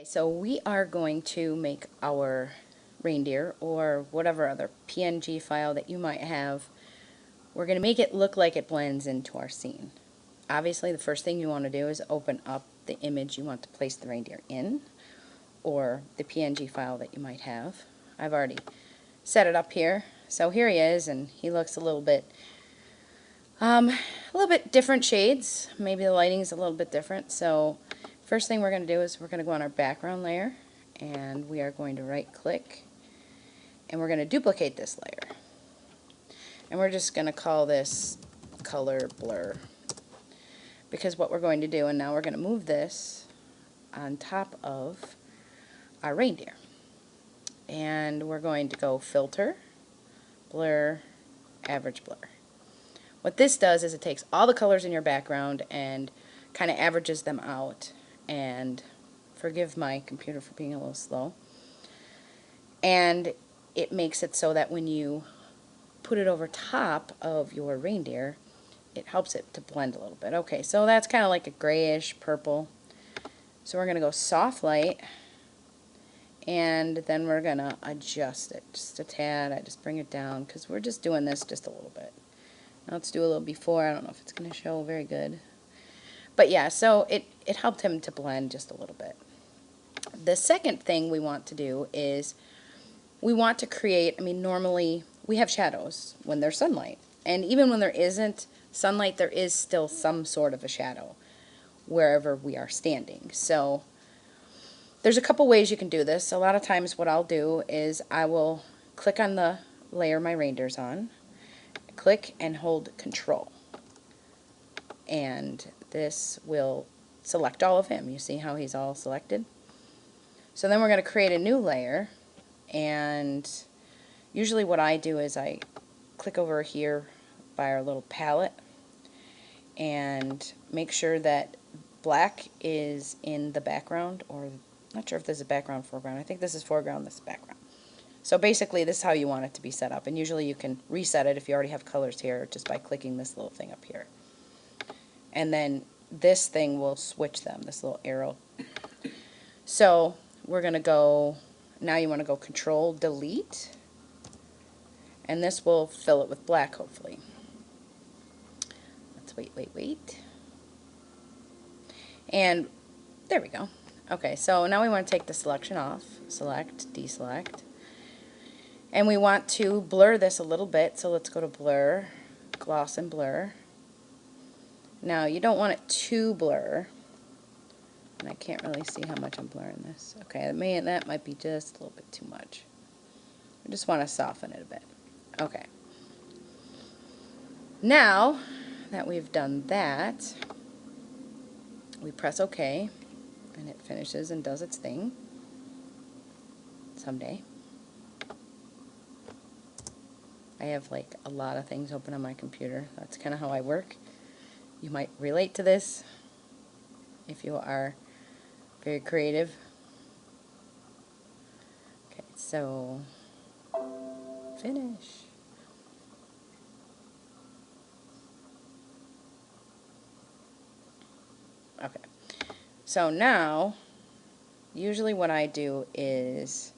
So we are going to make our reindeer, or whatever other PNG file that you might have. We're going to make it look like it blends into our scene. Obviously, the first thing you want to do is open up the image you want to place the reindeer in, or the PNG file that you might have. I've already set it up here. So here he is, and he looks a little bit different shades. Maybe the lighting's a little bit different. So first thing we're going to do is we're going to go on our background layer, and we are going to right click, and we're going to duplicate this layer, and we're just going to call this color blur, because what we're going to do, and now we're going to move this on top of our reindeer, and we're going to go filter, blur, average blur. What this does is it takes all the colors in your background and kind of averages them out, and forgive my computer for being a little slow, and it makes it so that when you put it over top of your reindeer, it helps it to blend a little bit. Okay, so that's kind of like a grayish purple. So we're going to go soft light, and then we're going to adjust it just a tad. I just bring it down because we're just doing this just a little bit. Now let's do a little before. I don't know if it's going to show very good. But yeah, so it helped him to blend just a little bit. The second thing we want to do is we want to create, normally we have shadows when there's sunlight. And even when there isn't sunlight, there is still some sort of a shadow wherever we are standing. So there's a couple ways you can do this. A lot of times what I'll do is I will click on the layer my reindeer's on, click and hold Control, and this will select all of him. You see how he's all selected? So then we're going to create a new layer, and usually what I do is I click over here by our little palette and make sure that black is in the background, or I'm not sure if this is background, foreground. I think this is foreground, this is background. So basically this is how you want it to be set up, and usually you can reset it if you already have colors here just by clicking this little thing up here. And then this thing will switch them, this little arrow. So we're going to go, now you want to go Control Delete, and this will fill it with black hopefully. Let's wait. And there we go. Okay, so now we want to take the selection off, select, deselect. And we want to blur this a little bit, so let's go to Blur, Gloss and Blur. Now you don't want it too blur, and I can't really see how much I'm blurring this. Okay, that might be just a little bit too much. I just want to soften it a bit. Okay. Now that we've done that, we press OK, and it finishes and does its thing someday. I have like a lot of things open on my computer. That's kind of how I work. You might relate to this if you are very creative. Okay, so finish. Okay, so now usually what I do is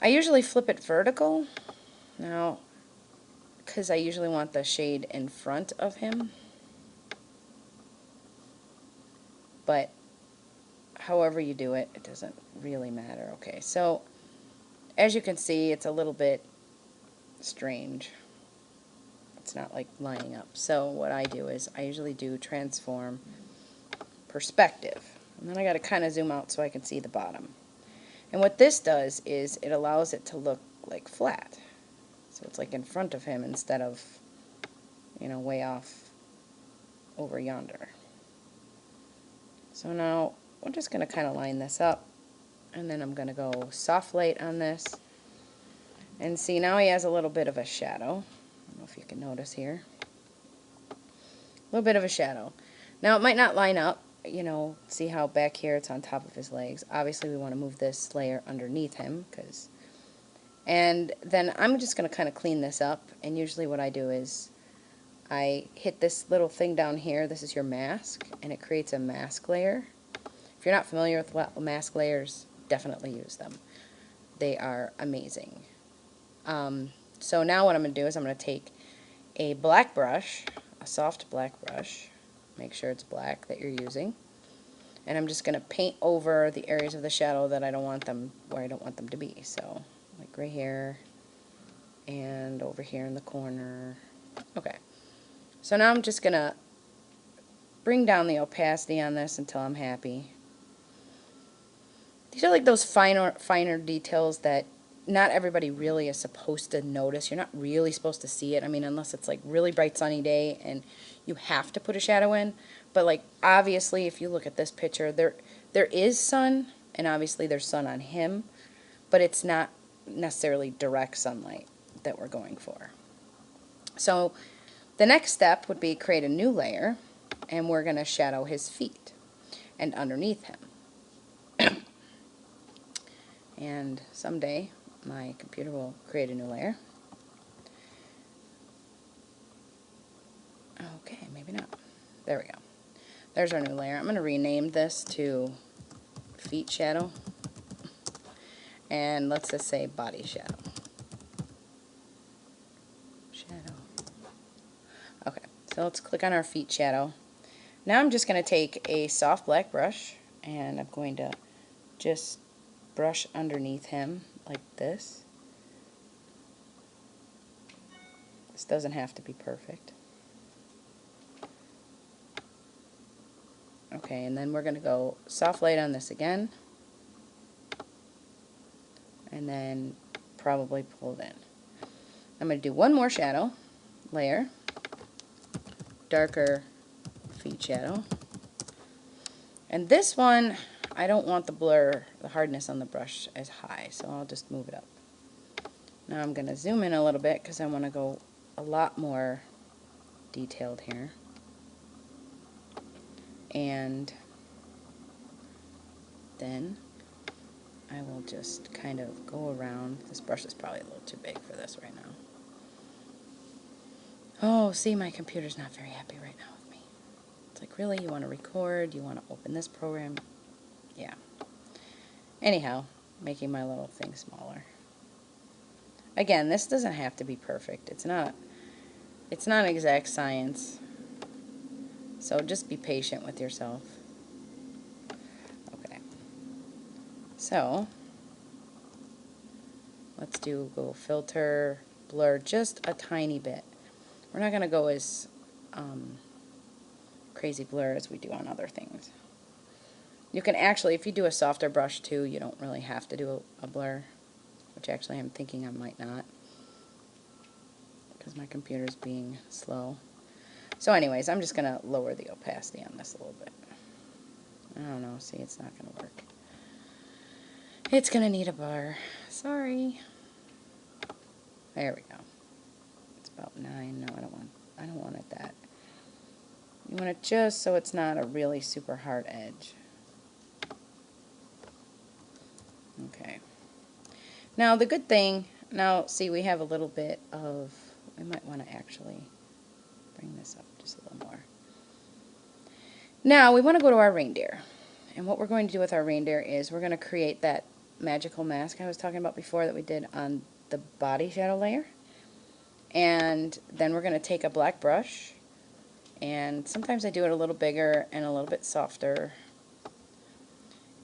I usually flip it vertical now, because I usually want the shade in front of him, but however you do it, it doesn't really matter. Okay, so as you can see, it's a little bit strange. It's not like lining up. So what I do is I usually do transform perspective, and then I got to kind of zoom out so I can see the bottom. And what this does is it allows it to look like flat. So it's like in front of him instead of, way off over yonder. So now we're just going to kind of line this up, and then I'm going to go soft light on this. And see, now he has a little bit of a shadow. I don't know if you can notice here. A little bit of a shadow. Now it might not line up. See how back here it's on top of his legs. Obviously we want to move this layer underneath him, and then I'm just going to kind of clean this up, and usually what I do is I hit this little thing down here. This is your mask, and it creates a mask layer. If you're not familiar with mask layers, definitely use them. They are amazing. So now what I'm going to do is I'm going to take a black brush, a soft black brush, make sure it's black that you're using, and I'm just going to paint over the areas of the shadow that I don't want them, where I don't want them to be. So like right here and over here in the corner. Okay, so now I'm just going to bring down the opacity on this until I'm happy. These are like those finer details that not everybody really is supposed to notice. You're not really supposed to see it. I mean, unless it's like really bright sunny day and you have to put a shadow in. But like obviously, if you look at this picture, there is sun, and obviously there's sun on him, but it's not necessarily direct sunlight that we're going for. So the next step would be create a new layer, and we're going to shadow his feet and underneath him. And someday my computer will create a new layer. Okay, maybe not. There we go. There's our new layer. I'm going to rename this to feet shadow. And let's just say body shadow. Shadow. Okay, so let's click on our feet shadow. Now I'm just going to take a soft black brush, and I'm going to just brush underneath him like this. This doesn't have to be perfect. Okay, and then we're going to go soft light on this again, and then probably pull it in. I'm going to do one more shadow layer, darker feet shadow, and this one I don't want the blur, the hardness on the brush as high, so I'll just move it up. Now I'm going to zoom in a little bit because I want to go a lot more detailed here. And then I will just kind of go around. This brush is probably a little too big for this right now. Oh, see, my computer's not very happy right now with me. It's like, really? You want to record? You want to open this program? Yeah. Anyhow, making my little thing smaller. Again, this doesn't have to be perfect. It's not exact science. So just be patient with yourself. Okay. So let's go filter, blur just a tiny bit. We're not going to go as crazy blur as we do on other things. You can actually, if you do a softer brush too, you don't really have to do a blur, which actually I'm thinking I might not, because my computer's being slow. So anyways, I'm just going to lower the opacity on this a little bit. I don't know, see, it's not going to work. It's going to need a bar. Sorry. There we go. It's about 9. No, I don't want it that. You want it just so it's not a really super hard edge. Okay. Now the good thing, now see, we have a little bit of, we might want to actually bring this up just a little more. Now we want to go to our reindeer. And what we're going to do with our reindeer is we're going to create that magical mask I was talking about before that we did on the body shadow layer. And then we're going to take a black brush, and sometimes I do it a little bigger and a little bit softer,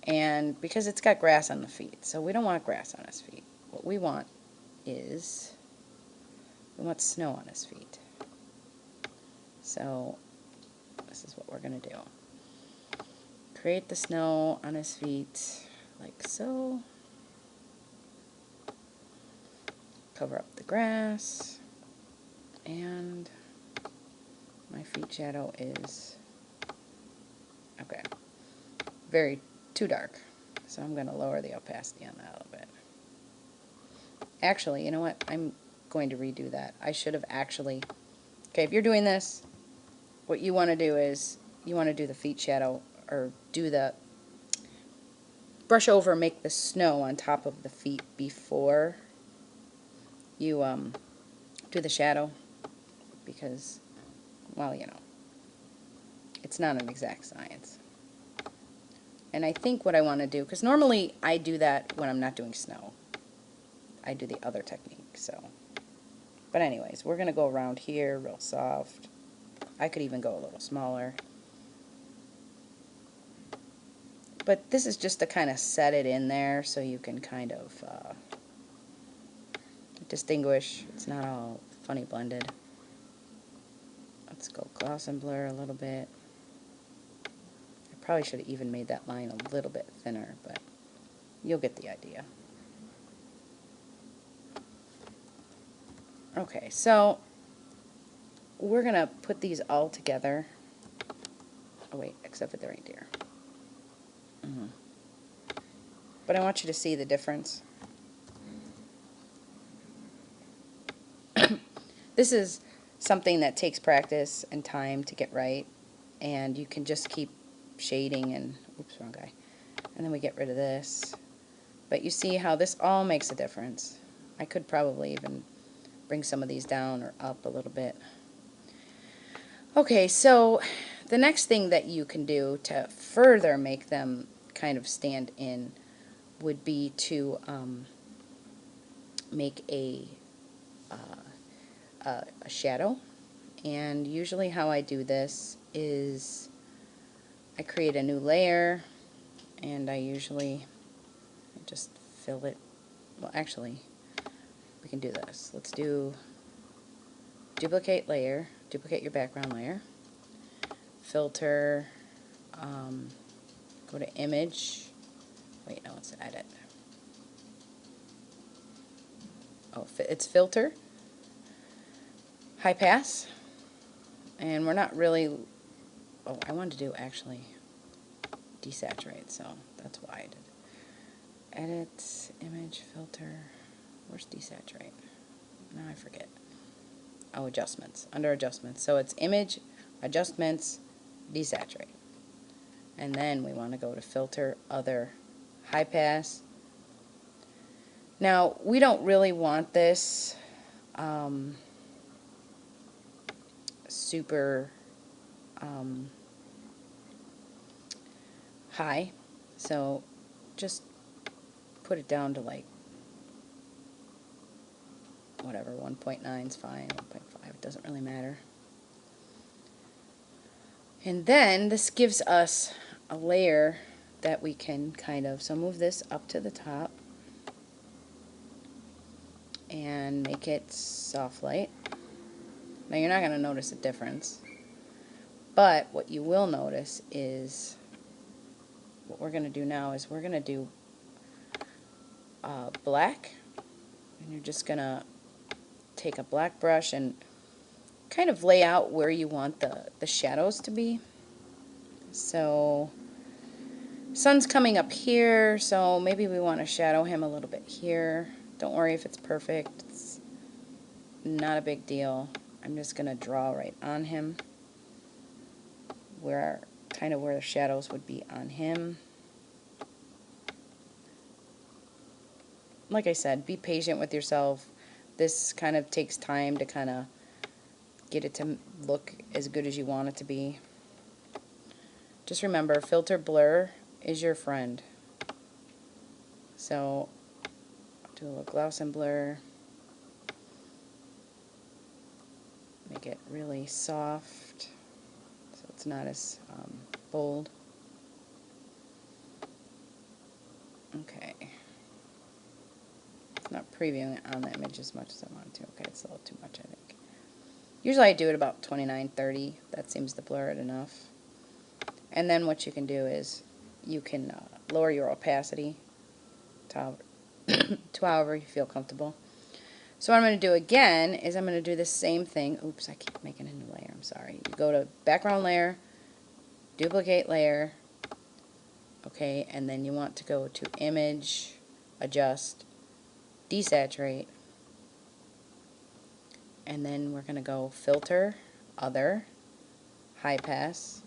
and because it's got grass on the feet, so we don't want grass on his feet. What we want is, we want snow on his feet. So this is what we're going to do. Create the snow on his feet like so. Cover up the grass. And my feet shadow is, okay, too dark. So I'm going to lower the opacity on that a little bit. Actually, you know what? I'm going to redo that. I should have actually, okay, if you're doing this, what you want to do is, you want to do the feet shadow, or do the, brush over, make the snow on top of the feet before you do the shadow. Because, well, you know, it's not an exact science. And I think what I want to do, because normally I do that when I'm not doing snow. I do the other technique, so. But anyways, we're going to go around here real soft. I could even go a little smaller. But this is just to kind of set it in there so you can kind of distinguish. It's not all funny blended. Let's go gloss and blur a little bit. I probably should have even made that line a little bit thinner, but you'll get the idea. Okay, so we're going to put these all together. Oh wait, except for the reindeer. But I want you to see the difference. This is something that takes practice and time to get right, and you can just keep shading and, oops, wrong guy. And then we get rid of this. But you see how this all makes a difference. I could probably even bring some of these down or up a little bit. Okay, so the next thing that you can do to further make them kind of stand in would be to make a shadow. And usually how I do this is I create a new layer, and I usually just fill it. Well, actually, we can do this. Let's do duplicate layer, duplicate your background layer, filter, go to image, wait, no, it's edit. Oh, it's filter, high pass, and we're not really, oh, I wanted to do actually desaturate, so that's why I did it. Edit, image, filter, where's desaturate? Now I forget. Oh, adjustments, under adjustments. So it's image, adjustments, desaturate. And then we want to go to filter, other, high pass. Now, we don't really want this super high, so just put it down to like whatever, 1.9 is fine, 1.5, it doesn't really matter. And then this gives us a layer that we can kind of, so move this up to the top and make it soft light. Now you're not going to notice a difference, but what you will notice is what we're going to do now is we're going to do black, and you're just going to take a black brush and kind of lay out where you want the shadows to be. So sun's coming up here, so maybe we want to shadow him a little bit here. Don't worry if it's perfect, it's not a big deal. I'm just going to draw right on him, where kind of where the shadows would be on him. Like I said, be patient with yourself. This kind of takes time to kind of get it to look as good as you want it to be. Just remember, filter blur is your friend. So do a little gloss and blur. Make it really soft so it's not as bold. Okay. It's not previewing it on the image as much as I want to. Okay, it's a little too much, I think. Usually I do it about 29-30. That seems to blur it enough. And then what you can do is you can lower your opacity to however you feel comfortable. So what I'm going to do again is I'm going to do the same thing. Oops, I keep making a new layer. I'm sorry. You go to background layer, duplicate layer, okay, and then you want to go to image, adjust, desaturate, and then we're going to go filter, other, high pass.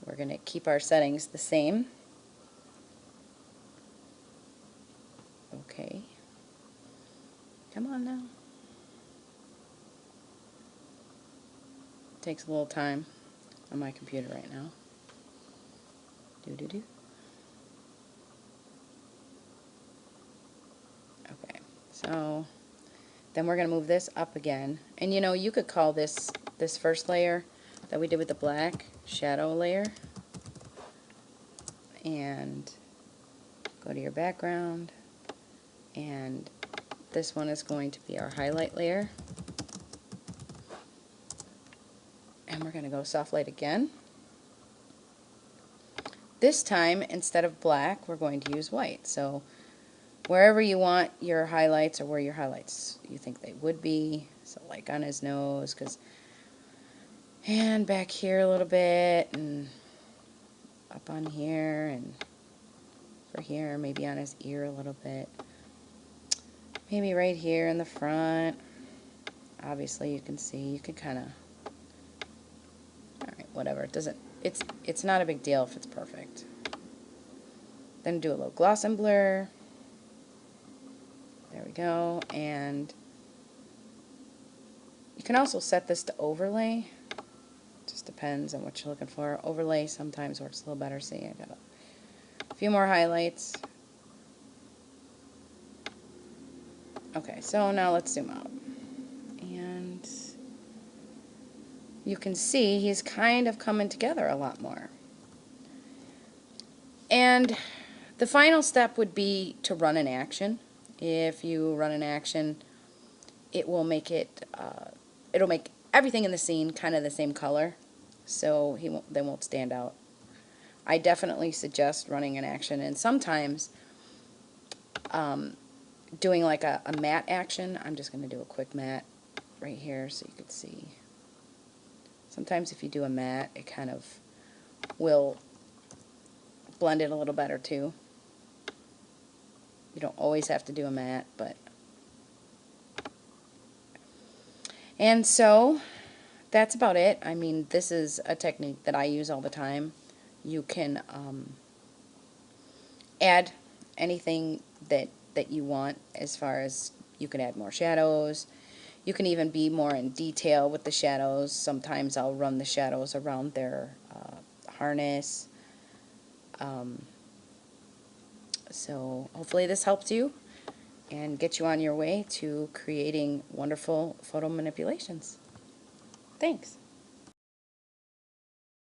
We're going to keep our settings the same. Okay. Come on now. Takes a little time on my computer right now. Do. so. Then we're going to move this up again. And you know, you could call this first layer that we did with the black shadow layer. And go to your background. And this one is going to be our highlight layer. And we're going to go soft light again. This time, instead of black, we're going to use white. So wherever you want your highlights, or where your highlights you think they would be, so like on his nose, and back here a little bit, and up on here, and for here, maybe on his ear a little bit, maybe right here in the front. Obviously you can see, you can kind of, alright, whatever, it's not a big deal if it's perfect. Then do a little gloss and blur. There we go. And you can also set this to overlay. Just depends on what you're looking for. Overlay sometimes works a little better. See, I got a few more highlights. Okay, so now let's zoom out. And you can see he's kind of coming together a lot more. And the final step would be to run an action. If you run an action, it will make it'll make everything in the scene kind of the same color, so they won't stand out. I definitely suggest running an action, and sometimes doing like a matte action. I'm just going to do a quick matte right here so you could see. Sometimes if you do a matte, it kind of will blend it a little better too. You don't always have to do a matte, but. And so that's about it. I mean, this is a technique that I use all the time. You can add anything that you want, as far as you can add more shadows. You can even be more in detail with the shadows. Sometimes I'll run the shadows around their harness. So hopefully this helps you and get you on your way to creating wonderful photo manipulations. Thanks.